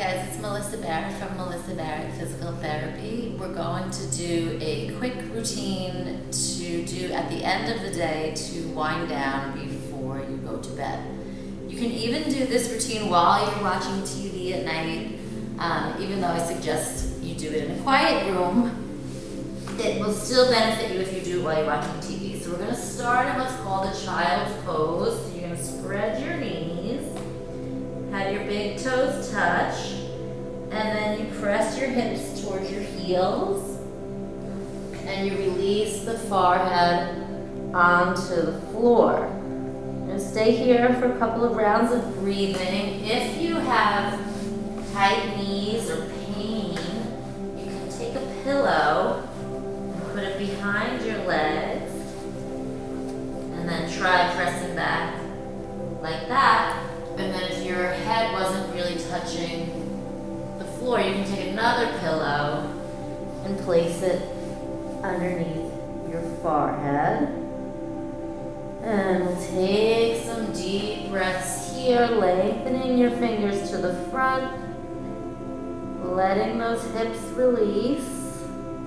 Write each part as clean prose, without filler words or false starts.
guys, it's Melissa Barrett from Melissa Barrett Physical Therapy. We're going to do a quick routine to do at the end of the day to wind down before you go to bed. You can even do this routine while you're watching TV at night, even though I suggest you do it in a quiet room. It will still benefit you if you do it while you're watching TV. So we're going to start in what's called a child's pose. So you're going to spread your knees, have your big toes touch, and then you press your hips towards your heels, and you release the forehead onto the floor. You're going to stay here for a couple of rounds of breathing. If you have tight knees or pain, you can take a pillow, put it behind your legs, and then try pressing back like that. And then if your head wasn't really touching the floor, you can take another pillow and place it underneath your forehead. And we'll take some deep breaths here, lengthening your fingers to the front, letting those hips release.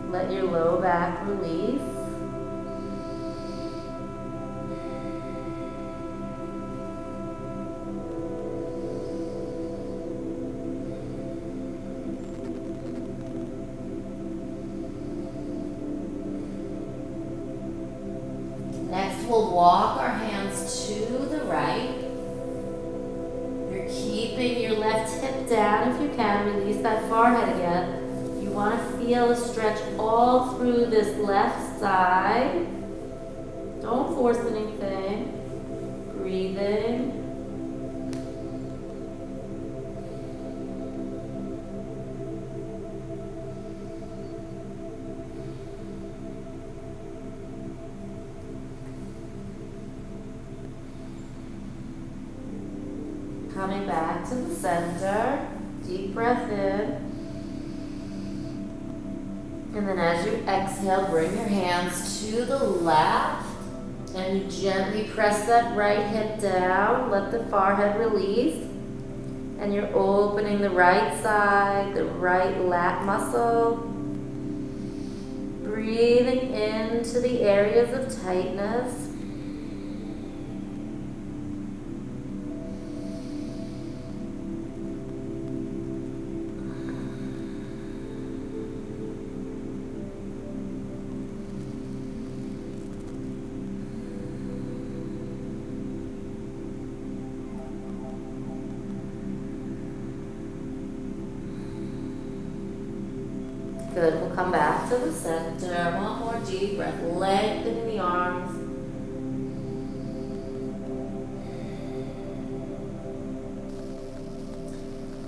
Let your low back release. Next, we'll walk our hands to the right. You're keeping your left hip down if you can. Release that forehead again. You want to feel a stretch all through this left side. Don't force anything. Breathing. Coming back to the center. Deep breath in. And then as you exhale, bring your hands to the left and you gently press that right hip down. Let the forehead release. And you're opening the right side, the right lat muscle. Breathing into the areas of tightness. Good, we'll come back to the center. One more deep breath, lengthening the arms.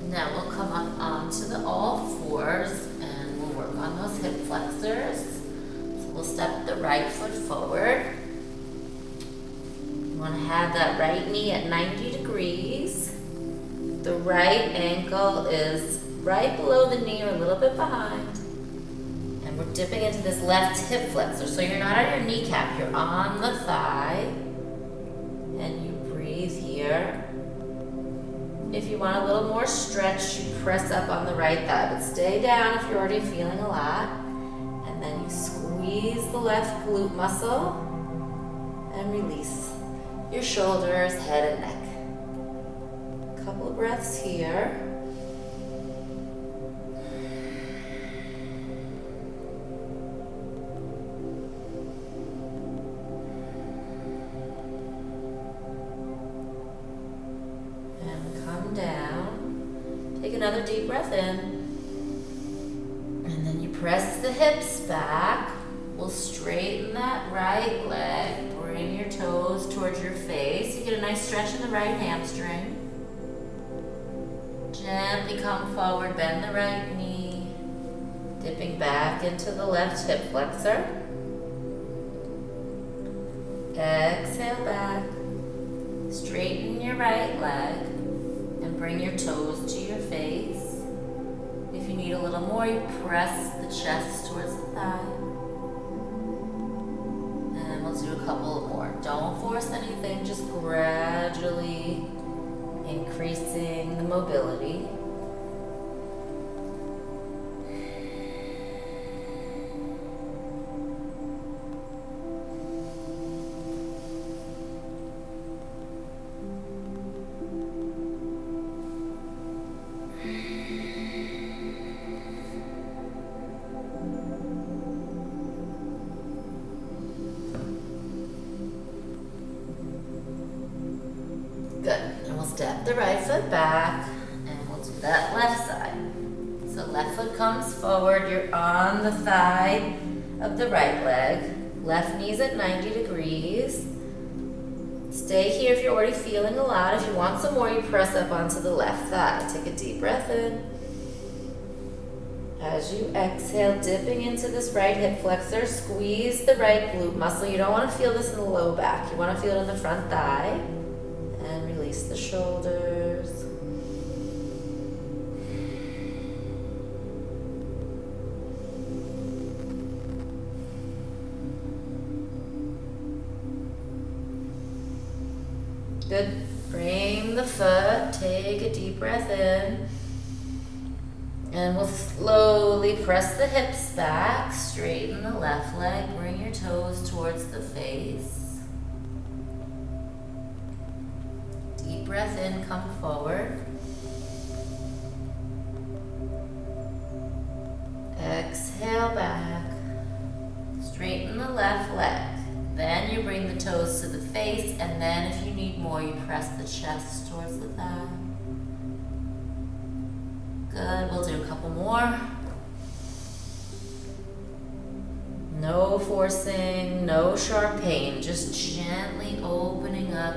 Now we'll come up onto the all fours and we'll work on those hip flexors. So we'll step the right foot forward. You want to have that right knee at 90 degrees. The right ankle is right below the knee or a little bit behind. And we're dipping into this left hip flexor. So you're not on your kneecap, you're on the thigh. And you breathe here. If you want a little more stretch, you press up on the right thigh. But stay down if you're already feeling a lot. And then you squeeze the left glute muscle. And release your shoulders, head and neck. A couple of breaths here. Down. Take another deep breath in. And then you press the hips back. We'll straighten that right leg. Bring your toes towards your face. You get a nice stretch in the right hamstring. Gently come forward, bend the right knee. Dipping back into the left hip flexor. Exhale back. Straighten your right leg. And bring your toes to your face. If you need a little more, you press the chest towards the thigh. And we'll do a couple more. Don't force anything, just gradually increasing the mobility. we'll step the right foot back, and we'll do that left side. So left foot comes forward, you're on the thigh of the right leg. Left knee's at 90 degrees. Stay here if you're already feeling a lot. If you want some more, you press up onto the left thigh. Take a deep breath in. As you exhale, dipping into this right hip flexor, squeeze the right glute muscle. You don't want to feel this in the low back. You want to feel it in the front thigh. And release the shoulders. Good. Frame the foot. Take a deep breath in. And we'll slowly press the hips back. Straighten the left leg. Bring your toes towards the face. Deep breath in. Come forward. Exhale back. Straighten the left leg. Then you bring the toes to the face, and then if you need more, you press the chest towards the thigh. Good, we'll do a couple more. No forcing, no sharp pain, just gently opening up.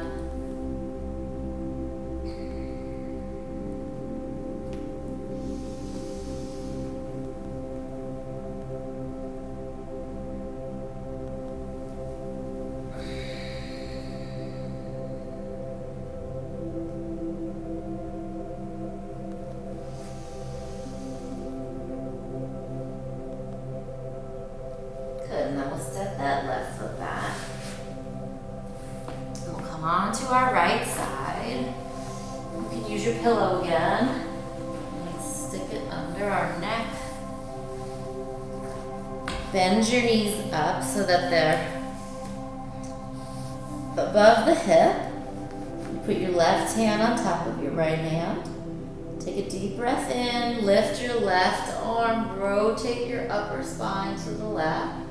And then we'll step that left foot back. And we'll come on to our right side. You can use your pillow again. And stick it under our neck. Bend your knees up so that they're above the hip. You put your left hand on top of your right hand. Take a deep breath in, lift your left arm, rotate your upper spine to the left.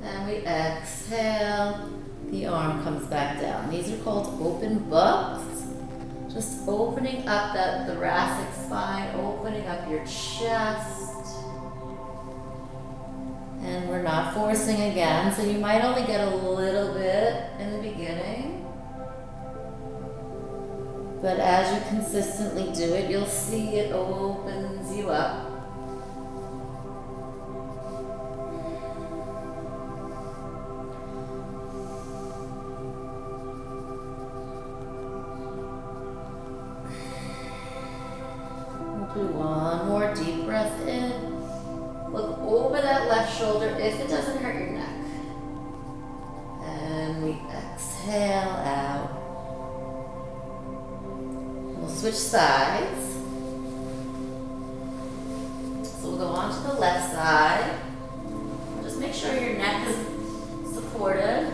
And we exhale, the arm comes back down. These are called open books. Just opening up that thoracic spine, opening up your chest. And we're not forcing again, so you might only get a little bit in the beginning. But as you consistently do it, you'll see it opens you up. We'll do one more deep breath in. Look over that left shoulder if it doesn't hurt your neck. And we exhale out. We'll switch sides. So we'll go on to the left side. Just make sure your neck is supported.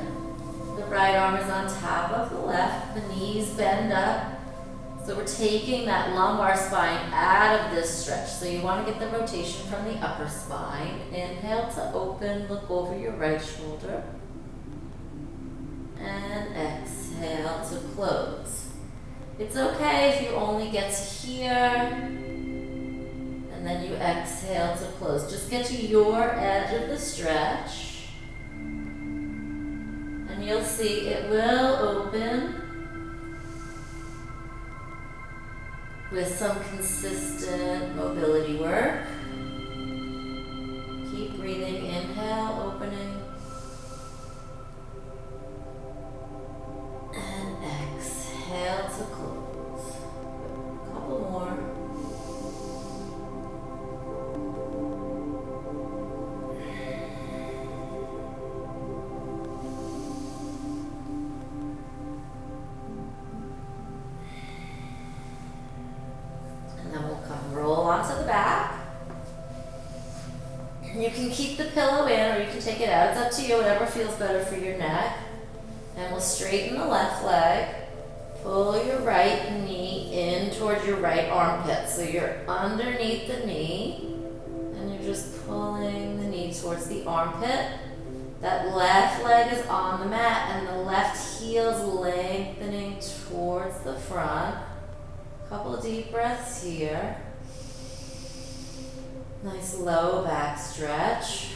The right arm is on top of the left. The knees bend up. So we're taking that lumbar spine out of this stretch. So you want to get the rotation from the upper spine. Inhale to open, look over your right shoulder. And exhale to close. It's okay if you only get to here. And then you exhale to close. Just get to your edge of the stretch. And you'll see it will open with some consistent mobility work. Keep breathing, inhale, opening. And exhale to close. A couple more. Onto the back. You can keep the pillow in or you can take it out. It's up to you, whatever feels better for your neck. And we'll straighten the left leg. Pull your right knee in towards your right armpit. So you're underneath the knee and you're just pulling the knee towards the armpit. That left leg is on the mat and the left heel's lengthening towards the front. Couple of deep breaths here. Nice low back stretch.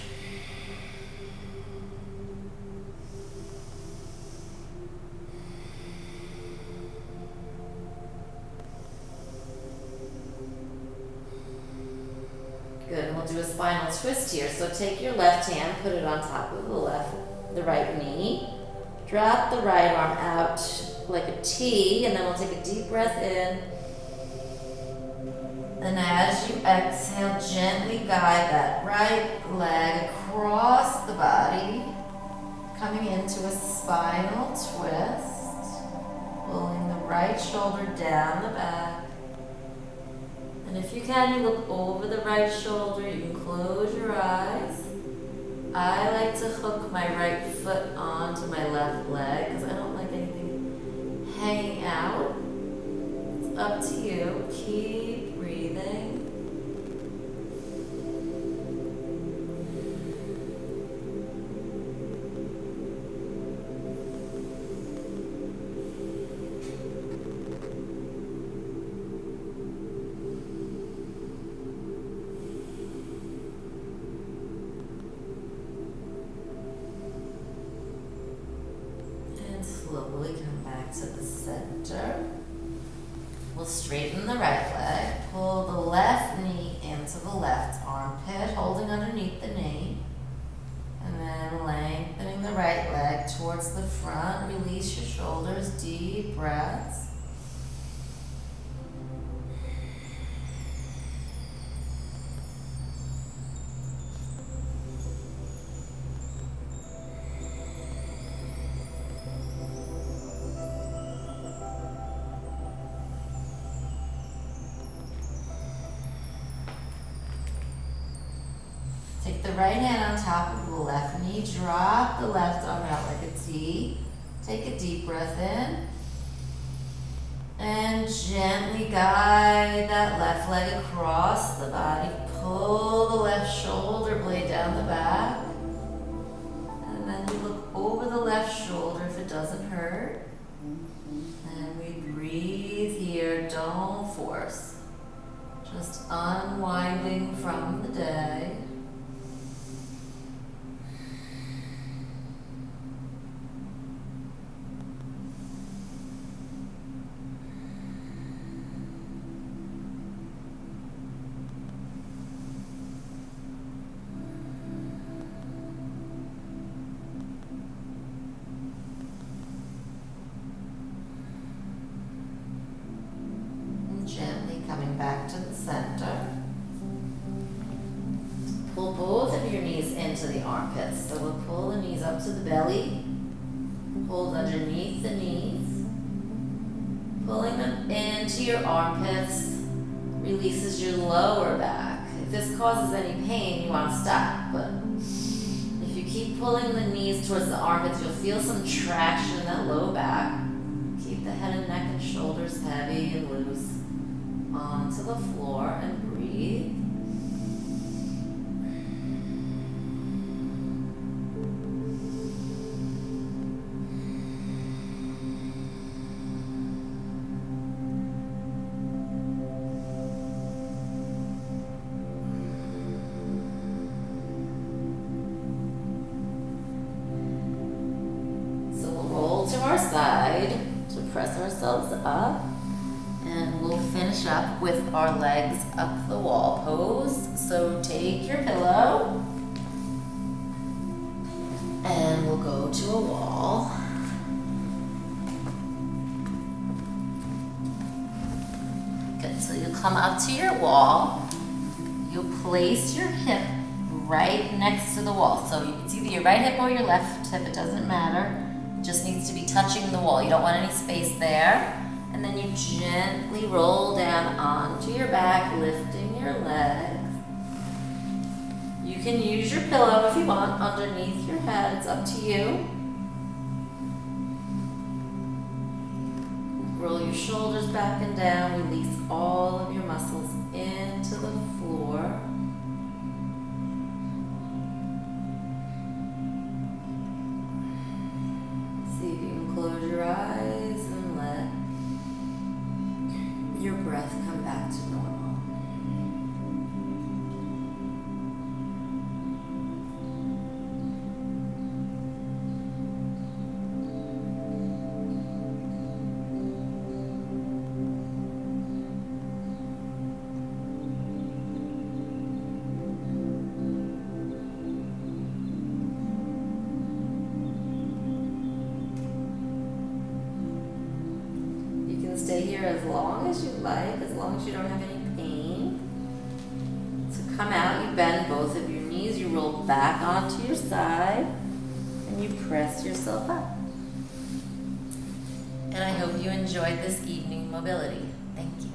Good, and we'll do a spinal twist here. So take your left hand, put it on top of the right knee. Drop the right arm out like a T, and then we'll take a deep breath in. And as you exhale, gently guide that right leg across the body, coming into a spinal twist, pulling the right shoulder down the back. And if you can, you look over the right shoulder, you can close your eyes. I like to hook my right foot onto my left leg because I don't like anything hanging out. It's up to you. Keep breathing. Slowly come back to the center. We'll straighten the right leg, pull the left knee into the left armpit, holding underneath the knee, and then lengthening the right leg towards the front. Release your shoulders, deep breaths. Take the right hand on top of the left knee, drop the left arm out like a T. Take a deep breath in. And gently guide that left leg across the body. Pull the left shoulder blade down the back. And then we look over the left shoulder if it doesn't hurt. And we breathe here, don't force. Just unwinding from the day. Gently coming back to the center. Pull both of your knees into the armpits. So we'll pull the knees up to the belly. Hold underneath the knees. Pulling them into your armpits releases your lower back. If this causes any pain, you want to stop. But if you keep pulling the knees towards the armpits, you'll feel some traction in that low back. Keep the head and neck and shoulders heavy and loose. Onto the floor and breathe. So we'll roll to our side to press ourselves up. And we'll finish up with our legs up the wall pose. So take your pillow and we'll go to a wall. Good, so you come up to your wall. You'll place your hip right next to the wall. So it's either your right hip or your left hip, it doesn't matter. It just needs to be touching the wall. You don't want any space there. And then you gently roll down onto your back, lifting your legs. You can use your pillow if you want underneath your head. It's up to you. Roll your shoulders back and down. Release all of your muscles into the floor. here as long as you like, as long as you don't have any pain. So come out, you bend both of your knees, you roll back onto your side, and you press yourself up. And I hope you enjoyed this evening mobility. Thank you.